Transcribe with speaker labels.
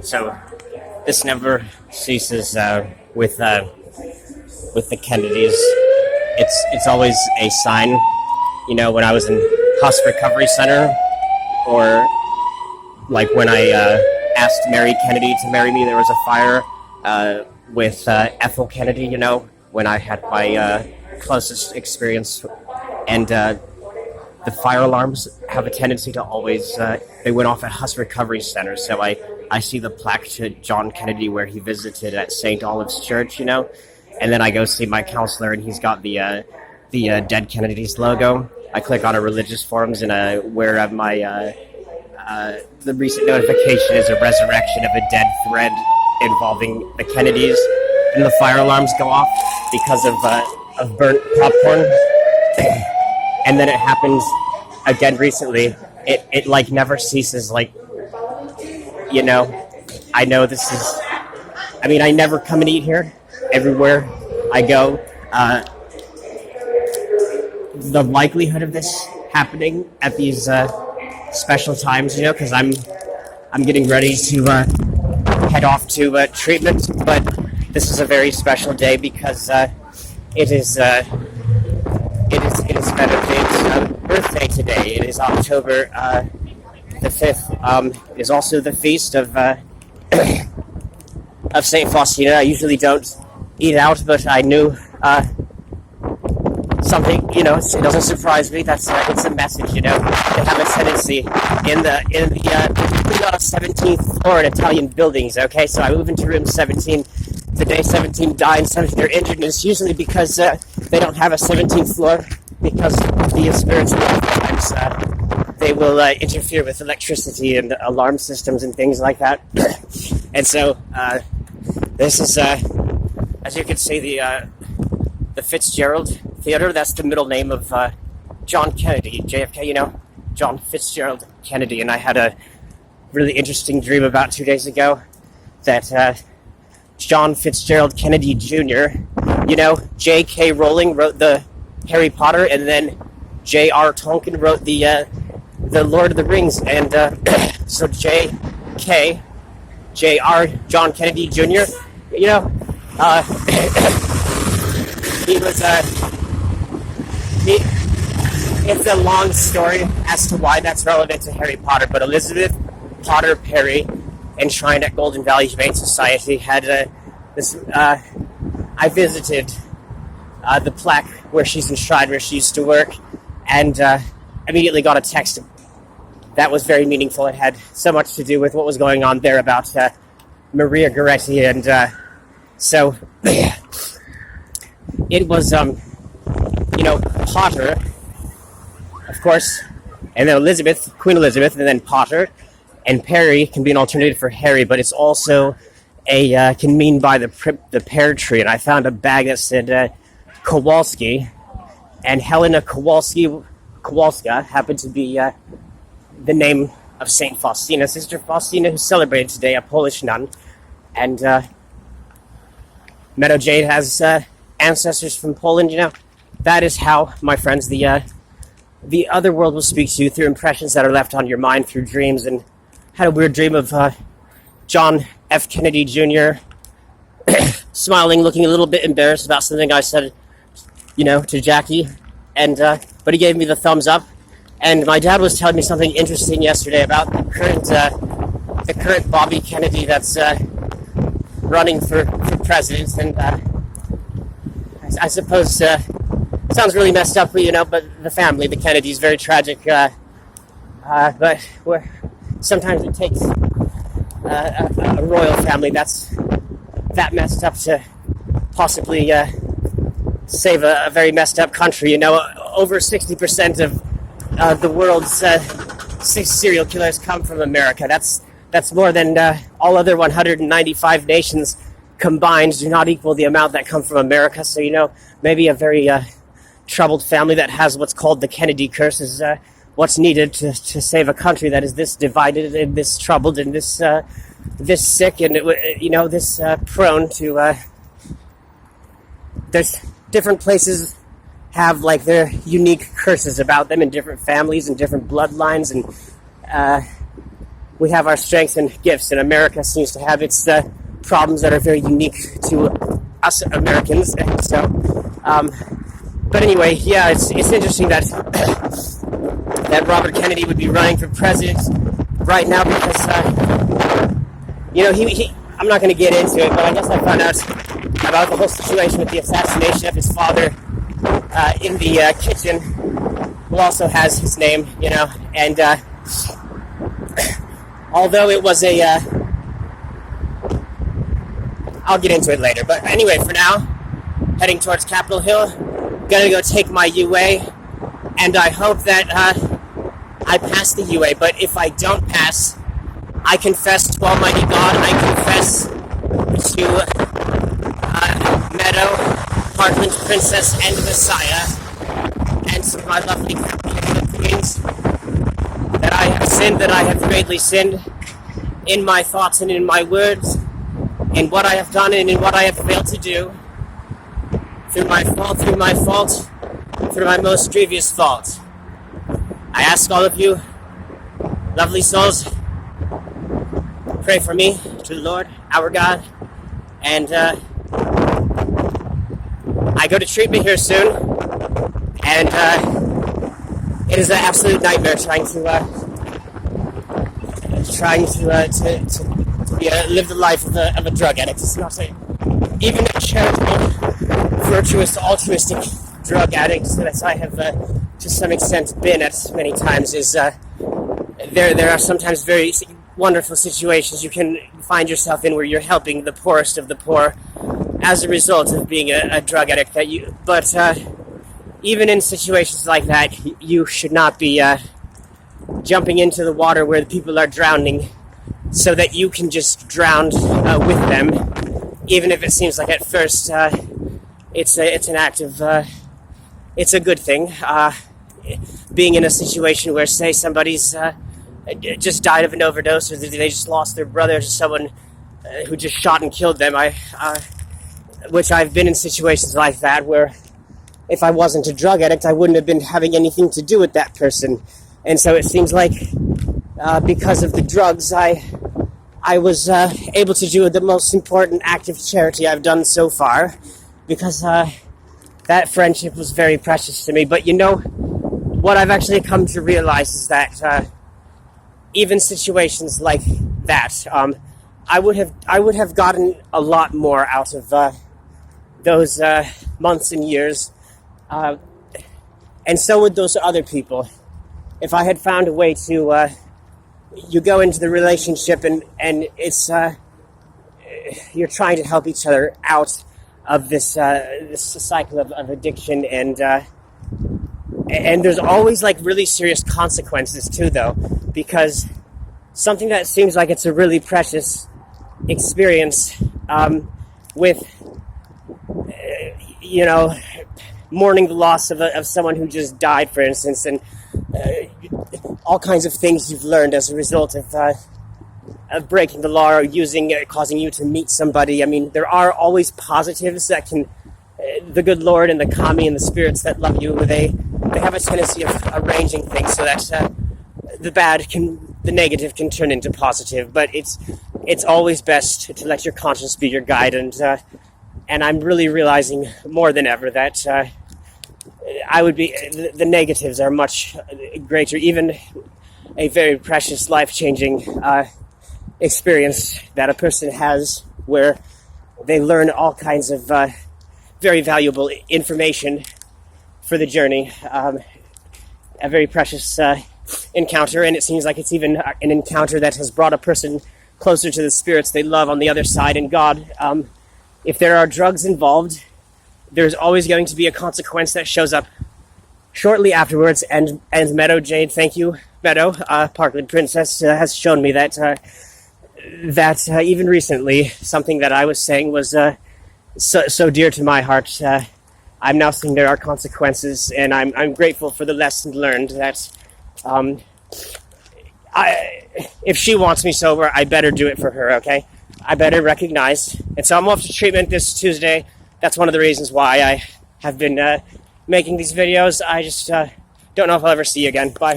Speaker 1: So this never ceases with the Kennedys. It's always a sign. You know, when I was in hospice recovery center, or like when I asked Mary Kennedy to marry me, there was a fire with Ethel Kennedy. You know, when I had my closest experience, and the fire alarms have a tendency to always they went off at hospice recovery centers. So I see the plaque to John Kennedy where he visited at St. Olive's Church. You know, and then I go see my counselor, and he's got the Dead Kennedys logo. I click on a religious forums, and where my the recent notification is a resurrection of a dead thread involving the Kennedys, and the fire alarms go off because of burnt popcorn. And then it happens again recently. It like never ceases. Like, you know, I know this is. I mean, I never come and eat here. Everywhere I go, the likelihood of this happening at these special times, you know, because I'm getting ready to head off to treatment, but this is a very special day because it is Benedict's birthday today. It is October the 5th. It is also the feast of Saint Faustina. I usually don't eat out, but I knew something, you know, it doesn't surprise me. That's it's a message, you know. They have a tendency in the particularly on a 17th floor in Italian buildings. Okay, so I move into room 17. The day 17 die and 17 are injured, and it's usually because they don't have a 17th floor, because the spiritual times they will interfere with electricity and alarm systems and things like that. And so this is, as you can see, the Fitzgerald Theater. That's the middle name of John Kennedy, JFK, you know, John Fitzgerald Kennedy. And I had a really interesting dream about 2 days ago that John Fitzgerald Kennedy Jr., you know, J.K. Rowling wrote the Harry Potter, and then J.R. Tolkien wrote the Lord of the Rings. And so J.K., J.R. John Kennedy Jr., you know, he was it's a long story as to why that's relevant to Harry Potter, but Elizabeth Potter Perry, enshrined at Golden Valley Humane Society, had this. I visited the plaque where she's enshrined, where she used to work, and immediately got a text that was very meaningful. It had so much to do with what was going on there about Maria Goretti, and so it was, you know, Potter, of course, and then Elizabeth, Queen Elizabeth, and then Potter, and Perry can be an alternative for Harry, but it's also can mean by the pear tree. And I found a bag that said Kowalski, and Helena Kowalska happened to be the name of Saint Faustina, Sister Faustina, who's celebrated today, a Polish nun. And Meadow Jade has ancestors from Poland, you know. That is how, my friends, the other world will speak to you through impressions that are left on your mind through dreams. And had a weird dream of John F. Kennedy Jr. smiling, looking a little bit embarrassed about something I said, you know, to Jackie. And but he gave me the thumbs up. And my dad was telling me something interesting yesterday about the current Bobby Kennedy that's running for president. And I suppose sounds really messed up, you know, but the family, the Kennedys, very tragic. But sometimes it takes a royal family that's that messed up to possibly save a very messed up country. You know, over 60% of the world's 6 serial killers come from America. That's more than all other 195 nations combined do not equal the amount that come from America. So, you know, maybe a very troubled family that has what's called the Kennedy curse is what's needed to save a country that is this divided and this troubled and this sick and, you know, this prone to... there's different places have like their unique curses about them in different families and different bloodlines, and we have our strengths and gifts, and America seems to have its problems that are very unique to us Americans. And so, but anyway, yeah, it's interesting that that Robert Kennedy would be running for president right now because he I'm not going to get into it, but I guess I found out about the whole situation with the assassination of his father in the kitchen, who also has his name, and although it was I'll get into it later, but anyway, for now, heading towards Capitol Hill, gonna go take my UA, and I hope that I pass the UA, but if I don't pass, I confess to Almighty God, I confess to Meadow, Parkland Princess, and Messiah, and to my lovely family of queens, that I have sinned, that I have greatly sinned, in my thoughts and in my words, in what I have done and in what I have failed to do, through my fault, through my most grievous fault. I ask all of you, lovely souls, pray for me to the Lord, our God, and I go to treatment here soon, and it is an absolute nightmare trying to live the life of a drug addict. It's not even a charitable, virtuous, altruistic drug addict that I have to some extent been at many times. Is there are sometimes very wonderful situations you can find yourself in where you're helping the poorest of the poor as a result of being a drug addict. But even in situations like that, you should not be jumping into the water where the people are drowning so that you can just drown with them, even if it seems like at first it's an act of it's a good thing. Being in a situation where, say, somebody's just died of an overdose, or they just lost their brother to someone who just shot and killed them. Which I've been in situations like that where if I wasn't a drug addict, I wouldn't have been having anything to do with that person. And so it seems like because of the drugs, I was able to do the most important act of charity I've done so far, because that friendship was very precious to me. But what I've actually come to realize is that even situations like that, I would have gotten a lot more out of those months and years, and so would those other people. If I had found a way to, you go into the relationship and it's you're trying to help each other out of this cycle of addiction, and there's always like really serious consequences too, though, because something that seems like it's a really precious experience with mourning the loss of someone who just died, for instance, and all kinds of things you've learned as a result of breaking the law or causing you to meet somebody. I mean, there are always positives that can, the good Lord and the kami and the spirits that love you, they have a tendency of arranging things so that the negative can turn into positive. But it's always best to let your conscience be your guide, and I'm really realizing more than ever that the negatives are much greater. Even a very precious, life-changing experience that a person has where they learn all kinds of very valuable information for the journey. A very precious encounter, and it seems like it's even an encounter that has brought a person closer to the spirits they love on the other side and God. If there are drugs involved, there's always going to be a consequence that shows up shortly afterwards. And Meadow Jade, thank you, Meadow, Parkland Princess, has shown me that even recently, something that I was saying was so dear to my heart. I'm now seeing there are consequences, and I'm grateful for the lesson learned that if she wants me sober, I better do it for her, okay? I better recognize. And so I'm off to treatment this Tuesday. That's one of the reasons why I have been making these videos. I just don't know if I'll ever see you again. Bye.